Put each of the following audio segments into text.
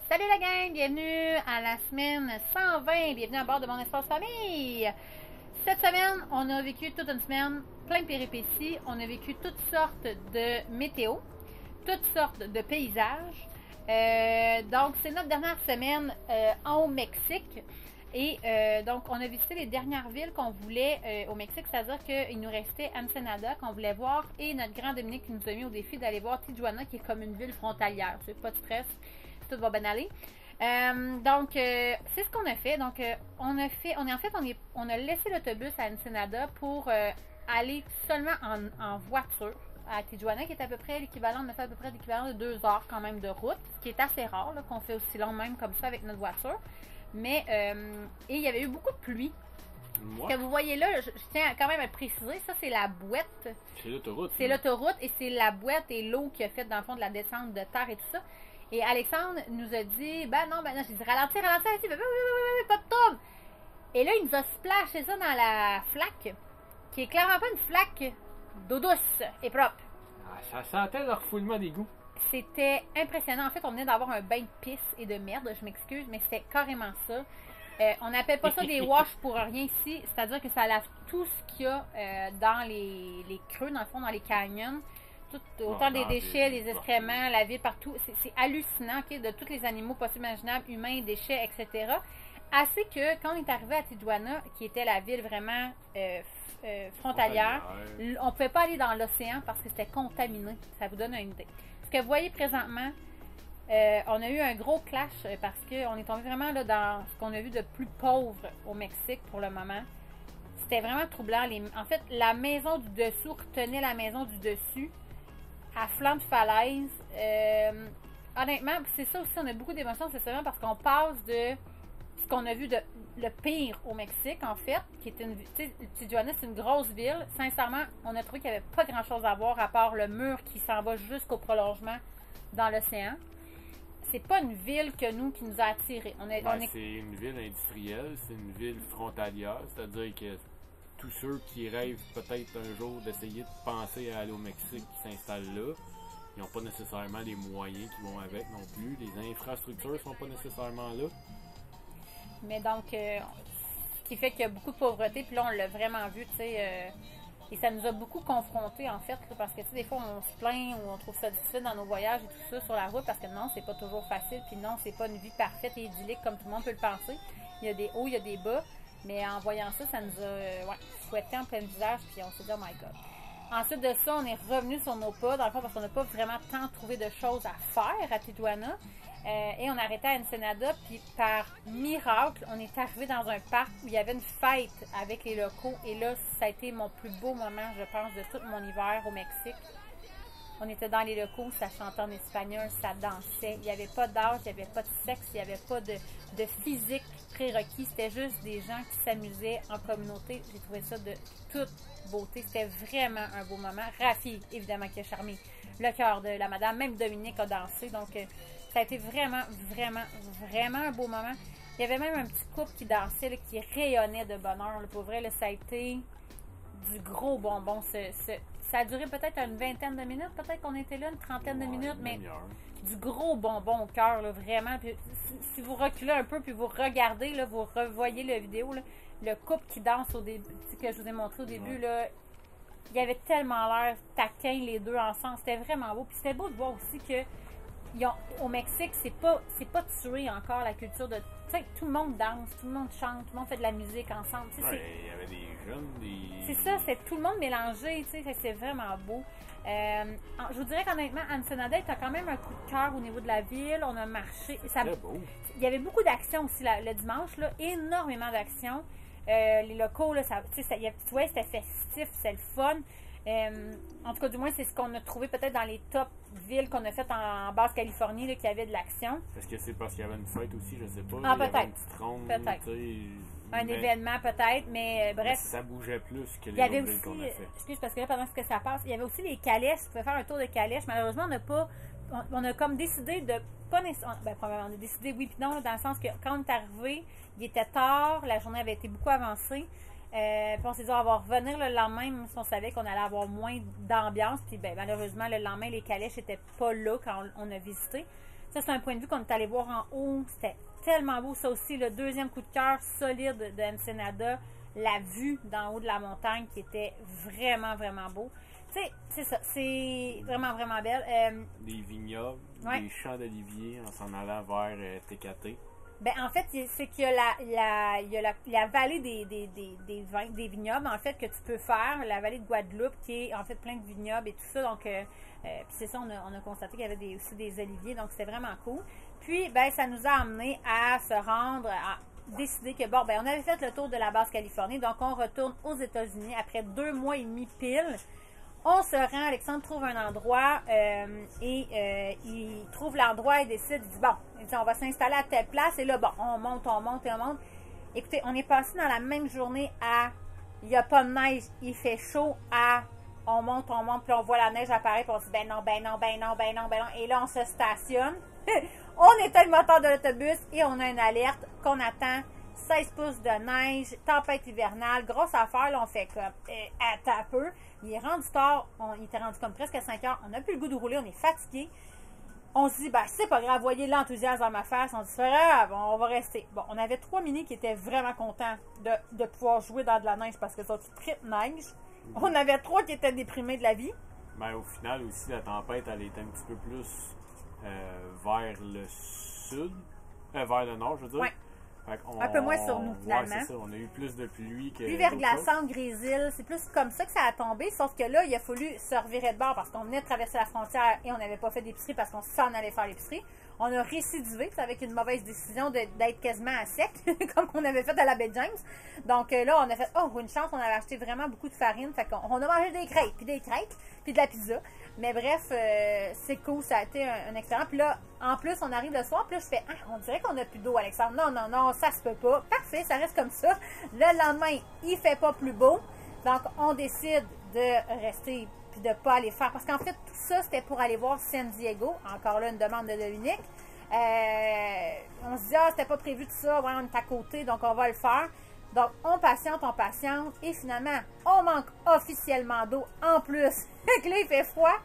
Salut la gang, bienvenue à la semaine 120, bienvenue à bord de mon espace famille. Cette semaine, on a vécu toute une semaine plein de péripéties, on a vécu toutes sortes de météo, toutes sortes de paysages. Donc c'est notre dernière semaine au Mexique. Et donc, on a visité les dernières villes qu'on voulait au Mexique, c'est-à-dire qu'il nous restait Ensenada qu'on voulait voir et notre grand Dominique qui nous a mis au défi d'aller voir Tijuana qui est comme une ville frontalière. C'est pas de stress, tout va bien aller. C'est ce qu'on a fait. Donc, on a laissé l'autobus à Ensenada pour aller seulement en voiture à Tijuana, qui est à peu près l'équivalent, on a fait à peu près l'équivalent de 2 heures quand même de route, ce qui est assez rare là, qu'on fait aussi long même comme ça avec notre voiture. Mais, et il y avait eu beaucoup de pluie. Ce que vous voyez là, je tiens quand même à préciser, ça c'est la boîte. C'est l'autoroute. C'est l'autoroute et c'est la boîte et l'eau qui a fait dans le fond de la descente de terre et tout ça. Et Alexandre nous a dit, ben non, j'ai dit ralentir, il dit, pas de trouble. Et là, il nous a splashé ça dans la flaque, qui est clairement pas une flaque d'eau douce et propre. Ah, ça sentait le refoulement d'égout. C'était impressionnant. En fait, on venait d'avoir un bain de pisse et de merde, je m'excuse, mais c'était carrément ça. On n'appelle pas ça des wash pour rien ici, c'est-à-dire que ça lave tout ce qu'il y a dans les creux, dans le fond, dans les canyons. Autant des déchets, des excréments, la ville partout. C'est hallucinant, okay, de tous les animaux possibles, imaginables, humains, déchets, etc. Assez que quand on est arrivé à Tijuana, qui était la ville vraiment frontalière, on ne pouvait pas aller dans l'océan parce que c'était contaminé. Ça vous donne une idée. Ce que vous voyez présentement, on a eu un gros clash parce qu'on est tombé vraiment là, dans ce qu'on a vu de plus pauvre au Mexique pour le moment. C'était vraiment troublant. En fait, la maison du dessous retenait la maison du dessus à flanc de falaise. Honnêtement, c'est ça aussi, on a beaucoup d'émotions, c'est seulement parce qu'on passe de ce qu'on a vu de le pire au Mexique, en fait, qui est Tijuana, c'est une grosse ville. Sincèrement, on a trouvé qu'il n'y avait pas grand-chose à voir à part le mur qui s'en va jusqu'au prolongement dans l'océan. C'est pas une ville qui nous a attirés. C'est une ville industrielle, c'est une ville frontalière, c'est-à-dire que tous ceux qui rêvent peut-être un jour d'essayer de penser à aller au Mexique qui s'installent là, ils n'ont pas nécessairement les moyens qui vont avec non plus. Les infrastructures ne sont pas nécessairement là. Mais donc, ce qui fait qu'il y a beaucoup de pauvreté, puis là, on l'a vraiment vu, tu sais, et ça nous a beaucoup confrontés, en fait, là, parce que, tu sais, des fois, on se plaint ou on trouve ça difficile dans nos voyages et tout ça sur la route, parce que non, c'est pas toujours facile, puis non, c'est pas une vie parfaite et idyllique comme tout le monde peut le penser. Il y a des hauts, il y a des bas, mais en voyant ça, ça nous a fouetté en plein visage, puis on s'est dit, oh my god. Ensuite de ça, on est revenu sur nos pas, dans le fond, parce qu'on n'a pas vraiment tant trouvé de choses à faire à Tijuana. Et on a arrêté à Ensenada, puis par miracle, on est arrivé dans un parc où il y avait une fête avec les locaux. Et là, ça a été mon plus beau moment, je pense, de tout mon hiver au Mexique. On était dans les locaux, ça chantait en espagnol, ça dansait. Il n'y avait pas d'âge, il n'y avait pas de sexe, il n'y avait pas de physique prérequis. C'était juste des gens qui s'amusaient en communauté. J'ai trouvé ça de toute beauté. C'était vraiment un beau moment. Rafi, évidemment, qui a charmé le cœur de la madame. Même Dominique a dansé. Donc, ça a été vraiment, vraiment, vraiment un beau moment. Il y avait même un petit couple qui dansait, là, qui rayonnait de bonheur. Là, pour vrai, là, ça a été du gros bonbon. Ça a duré peut-être une vingtaine de minutes, peut-être qu'on était là, une trentaine de minutes, mais du gros bonbon au cœur, là, vraiment. Puis, si vous reculez un peu, puis vous regardez, là, vous revoyez la vidéo, là, le couple qui danse au début, que je vous ai montré au début, là, il y avait tellement l'air taquin les deux ensemble, c'était vraiment beau. Puis c'était beau de voir aussi que au Mexique, c'est pas tué encore la culture de. Tu sais, tout le monde danse, tout le monde chante, tout le monde fait de la musique ensemble. Il y avait des jeunes, des. C'est ça, c'est tout le monde mélangé, tu sais, c'est vraiment beau. Je vous dirais qu'honnêtement, Ensenada est quand même un coup de cœur au niveau de la ville. On a marché. C'était beau. Il y avait beaucoup d'action aussi le dimanche, là, énormément d'action. Les locaux, là, tu vois, c'était festif, c'est le fun. En tout cas, du moins, c'est ce qu'on a trouvé peut-être dans les top villes qu'on a faites en Basse-Californie, là, qui avait de l'action. Est-ce que c'est parce qu'il y avait une fête aussi, je sais pas. Ah, il y avait peut-être. une petite ronde, un événement peut-être, mais bref. Ça bougeait plus que les autres villes qu'on a fait. Excuse, parce que là, pendant ce que ça passe, il y avait aussi les calèches. Tu pouvais faire un tour de calèche. Malheureusement, on n'a pas. On a comme décidé de pas nécessairement. Ben, probablement, on a décidé oui puis non, dans le sens que quand on est arrivé, il était tard, la journée avait été beaucoup avancée. Puis on s'est dit on va revenir le lendemain, même si on savait qu'on allait avoir moins d'ambiance. Puis ben, malheureusement, le lendemain, les calèches n'étaient pas là quand on a visité. Ça, c'est un point de vue qu'on est allé voir en haut. C'était tellement beau. Ça aussi, le deuxième coup de cœur solide de Ensenada. La vue d'en haut de la montagne qui était vraiment, vraiment beau. Tu sais, c'est ça. C'est vraiment, vraiment belle. Des vignobles, Ouais. des champs d'oliviers en s'en allant vers TKT. Ben, en fait, c'est qu'il y a il y a la vallée des vignobles, en fait, que tu peux faire, la vallée de Guadeloupe, qui est en fait plein de vignobles et tout ça. Donc, puis c'est ça, on a constaté qu'il y avait aussi des oliviers, donc c'était vraiment cool. Puis, ben, ça nous a amené à se rendre, à décider que, bon, ben, on avait fait le tour de la Basse-Californie, donc on retourne aux États-Unis après 2 mois et demi pile. On se rend, Alexandre trouve un endroit et il trouve l'endroit et décide, il dit bon, il dit, on va s'installer à telle place et là, bon, on monte et on monte. Écoutez, on est passé dans la même journée à il n'y a pas de neige, il fait chaud à on monte, puis on voit la neige apparaître, puis on se dit ben non. Et là, on se stationne. On éteint le moteur de l'autobus et on a une alerte qu'on attend 16 pouces de neige, tempête hivernale, grosse affaire. Là, on fait comme, attends un peu. Il est rendu tard, il était rendu comme presque à 5 heures. On n'a plus le goût de rouler, on est fatigué. On se dit, ben, c'est pas grave, voyez l'enthousiasme dans ma face. On dit, c'est grave, on va rester. Bon, on avait 3 minis qui étaient vraiment contents de pouvoir jouer dans de la neige parce que ça, tu tripes neige. On avait 3 qui étaient déprimés de la vie. Ben, au final aussi, la tempête, elle était un petit peu plus vers le sud, vers le nord, je veux dire. Ouais. Un peu moins sur nous, finalement. Ouais, c'est ça. On a eu plus de pluie que. Pluie verglaçante, grésil. C'est plus comme ça que ça a tombé. Sauf que là, il a fallu se revirer de bord parce qu'on venait de traverser la frontière et on n'avait pas fait d'épicerie parce qu'on s'en allait faire l'épicerie. On a récidivé, c'est avec une mauvaise décision d'être quasiment à sec, comme on avait fait à la baie James. Donc là, on a fait, oh, une chance, on avait acheté vraiment beaucoup de farine. Fait qu'on a mangé des crêpes, puis de la pizza. Mais bref, c'est cool, ça a été un excellent. Puis là, en plus, on arrive le soir, puis là, je fais, ah, on dirait qu'on n'a plus d'eau, Alexandre. Non, ça se peut pas. Parfait, ça reste comme ça. Le lendemain, il fait pas plus beau. Donc, on décide de rester puis de pas aller faire. Parce qu'en fait, tout ça, c'était pour aller voir San Diego. Encore là, une demande de Dominique. On se dit, ah, c'était pas prévu de ça. Ouais, on est à côté, donc on va le faire. Donc, on patiente. Et finalement, on manque officiellement d'eau en plus. Fait que là, il fait froid.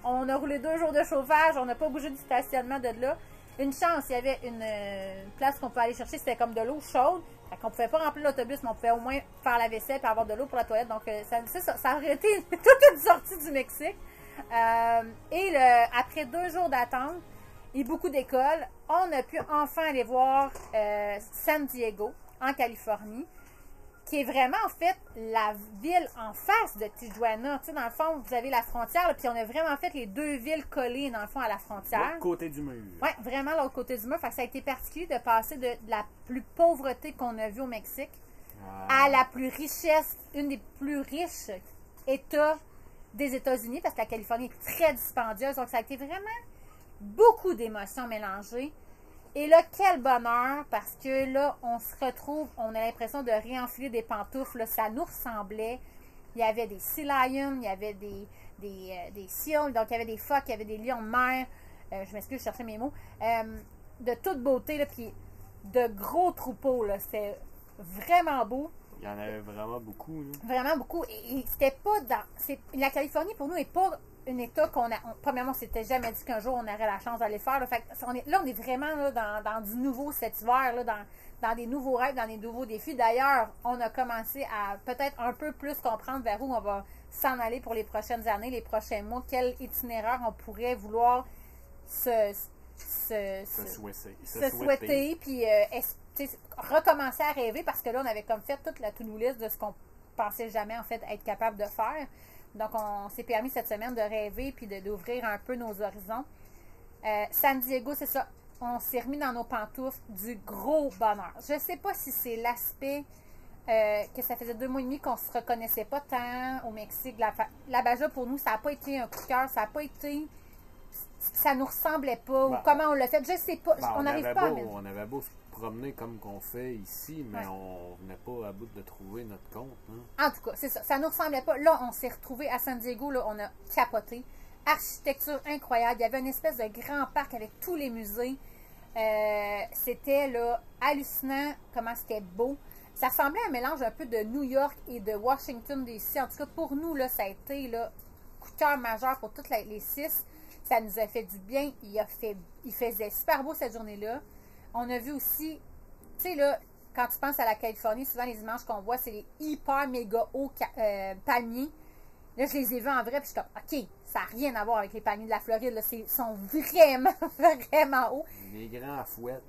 On a roulé 2 jours de chauffage. On n'a pas bougé du stationnement de là. Une chance, il y avait une place qu'on pouvait aller chercher. C'était comme de l'eau chaude. Fait qu'on pouvait pas remplir l'autobus, mais on pouvait au moins faire la vaisselle et avoir de l'eau pour la toilette. Donc, ça aurait été toute une sortie du Mexique. Après 2 jours d'attente et beaucoup d'écoles, on a pu enfin aller voir San Diego, en Californie, qui est vraiment, en fait, la ville en face de Tijuana. Tu sais, dans le fond, vous avez la frontière, là, puis on a vraiment fait les 2 villes collées, dans le fond, à la frontière. L'autre côté du mur. Oui, vraiment l'autre côté du mur. Fait que ça a été particulier de passer de la plus pauvreté qu'on a vue au Mexique à la plus richesse, une des plus riches États des États-Unis, parce que la Californie est très dispendieuse. Donc, ça a été vraiment beaucoup d'émotions mélangées. Et là, quel bonheur, parce que là, on se retrouve, on a l'impression de réenfiler des pantoufles. Là, ça nous ressemblait. Il y avait des sea lions, il y avait des seals, donc il y avait des phoques, il y avait des lions de mer. Je m'excuse, je cherchais mes mots. De toute beauté, là, puis de gros troupeaux. Là, c'était vraiment beau. Il y en avait vraiment beaucoup. Là. Vraiment beaucoup. Et c'était pas dans... La Californie, pour nous, n'est pas un État qu'on a... Premièrement, on s'était jamais dit qu'un jour, on aurait la chance d'aller faire. Là, fait, on est vraiment là, dans du nouveau cet hiver, là, dans des nouveaux rêves, dans des nouveaux défis. D'ailleurs, on a commencé à peut-être un peu plus comprendre vers où on va s'en aller pour les prochaines années, les prochains mois, quel itinéraire on pourrait vouloir se souhaiter, puis recommencer à rêver, parce que là, on avait comme fait toute la to-do list de ce qu'on pensait jamais, en fait, être capable de faire. Donc, on s'est permis cette semaine de rêver puis d'ouvrir un peu nos horizons. San Diego, c'est ça. On s'est remis dans nos pantoufles, du gros bonheur. Je ne sais pas si c'est l'aspect que ça faisait 2 mois et demi qu'on ne se reconnaissait pas tant au Mexique. La Baja, pour nous, ça n'a pas été un coup de cœur. Ça n'a pas été... Ça nous ressemblait pas. Ou comment on l'a fait. Je ne sais pas. On n'arrive pas à... On avait beau se promener comme qu'on fait ici, mais on venait pas à bout de trouver notre compte. Hein. En tout cas, c'est ça. Ça nous ressemblait pas. Là, on s'est retrouvés à San Diego. Là, on a capoté. Architecture incroyable. Il y avait une espèce de grand parc avec tous les musées. C'était là hallucinant comment c'était beau. Ça semblait un mélange un peu de New York et de Washington DC. En tout cas, pour nous, là, ça a été là, coup de cœur majeur pour toutes les 6. Ça nous a fait du bien. Il faisait super beau cette journée-là. On a vu aussi, tu sais, là, quand tu penses à la Californie, souvent les images qu'on voit, c'est les hyper méga hauts palmiers. Là, je les ai vus en vrai, puis je suis comme, OK, ça n'a rien à voir avec les palmiers de la Floride. Là, ils sont vraiment, vraiment hauts. Les grands fouettes.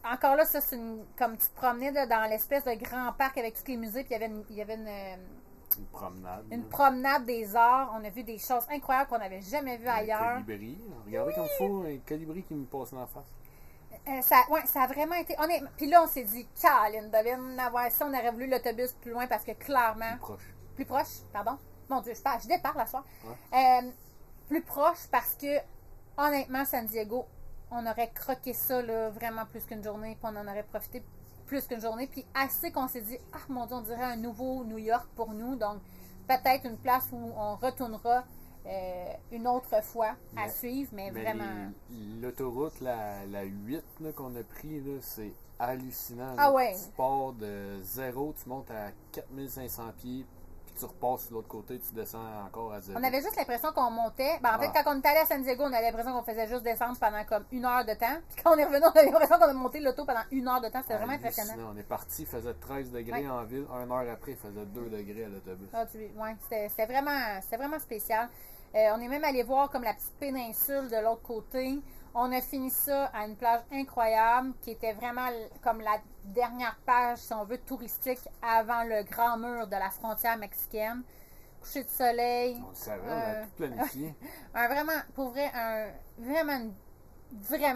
Encore là, ça, c'est comme tu te promenais là, dans l'espèce de grand parc avec tous les musées, puis il y avait une promenade. Une promenade des arts. On a vu des choses incroyables qu'on n'avait jamais vues ailleurs. Un colibri. Regardez comme il faut, un colibri qui me passe dans la face. Ça a vraiment été honnêtement. Puis là, on s'est dit, Caroline, si on aurait voulu l'autobus plus loin parce que clairement. Plus proche, pardon. Mon Dieu, je déparle la soirée. Ouais. Plus proche parce que, honnêtement, San Diego, on aurait croqué ça là, vraiment plus qu'une journée, puis on en aurait profité plus qu'une journée. Puis assez qu'on s'est dit, ah mon Dieu, on dirait un nouveau New York pour nous. Donc, peut-être une place où on retournera une autre fois à suivre, mais vraiment. L'autoroute, la 8 qu'on a pris, là, c'est hallucinant. Ah ouais. Tu pars de 0, tu montes à 4500 pieds, puis tu repasses de l'autre côté, tu descends encore à 0. On avait juste l'impression qu'on montait. Ben, en fait, quand on est allé à San Diego, on avait l'impression qu'on faisait juste descendre pendant comme 1 heure de temps. Puis quand on est revenu, on avait l'impression qu'on a monté l'auto pendant 1 heure de temps. C'était vraiment impressionnant. On est parti, il faisait 13 degrés en ville. 1 heure après, il faisait 2 degrés à l'autobus. C'était vraiment spécial. On est même allé voir comme la petite péninsule de l'autre côté. On a fini ça à une plage incroyable qui était vraiment comme la dernière page, si on veut, touristique avant le grand mur de la frontière mexicaine. Coucher de soleil. On le savait, on a tout planifié. Vraiment, pour vrai, vraiment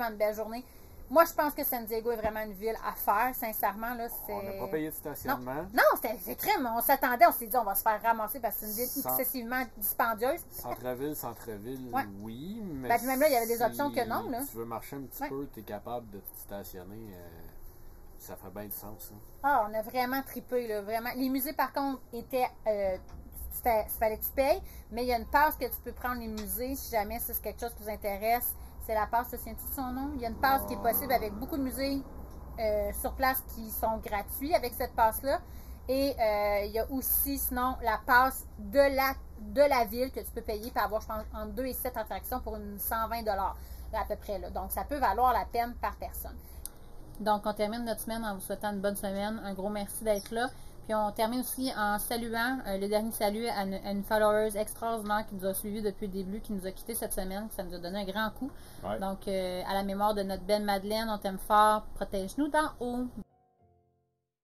une belle journée. Moi, je pense que San Diego est vraiment une ville à faire, sincèrement. Là, on n'a pas payé de stationnement. Non, c'était crème. On s'attendait, on s'est dit, on va se faire ramasser parce que c'est une ville excessivement dispendieuse. Centre-ville, ouais. Oui, mais même là, il y avait des options que non. Là. Si tu veux marcher un petit peu, tu es capable de te stationner. Ça fait bien du sens. Hein. Ah, on a vraiment trippé, là, vraiment. Les musées, par contre, étaient... fallait que tu payes, mais il y a une passe que tu peux prendre les musées si jamais c'est quelque chose qui vous intéresse. C'est la passe, te souviens-tu de son nom? Il y a une passe qui est possible avec beaucoup de musées sur place qui sont gratuits avec cette passe-là. Et il y a aussi, sinon, la passe de la ville que tu peux payer pour avoir, je pense, entre 2 et 7 attractions pour une 120 $ à peu près. Là. Donc, ça peut valoir la peine par personne. Donc, on termine notre semaine en vous souhaitant une bonne semaine. Un gros merci d'être là. Puis on termine aussi en saluant le dernier salut à une followeuse extraordinaire qui nous a suivis depuis le début, qui nous a quittés cette semaine, ça nous a donné un grand coup. Ouais. Donc, à la mémoire de notre belle Madeleine, on t'aime fort, protège-nous d'en haut.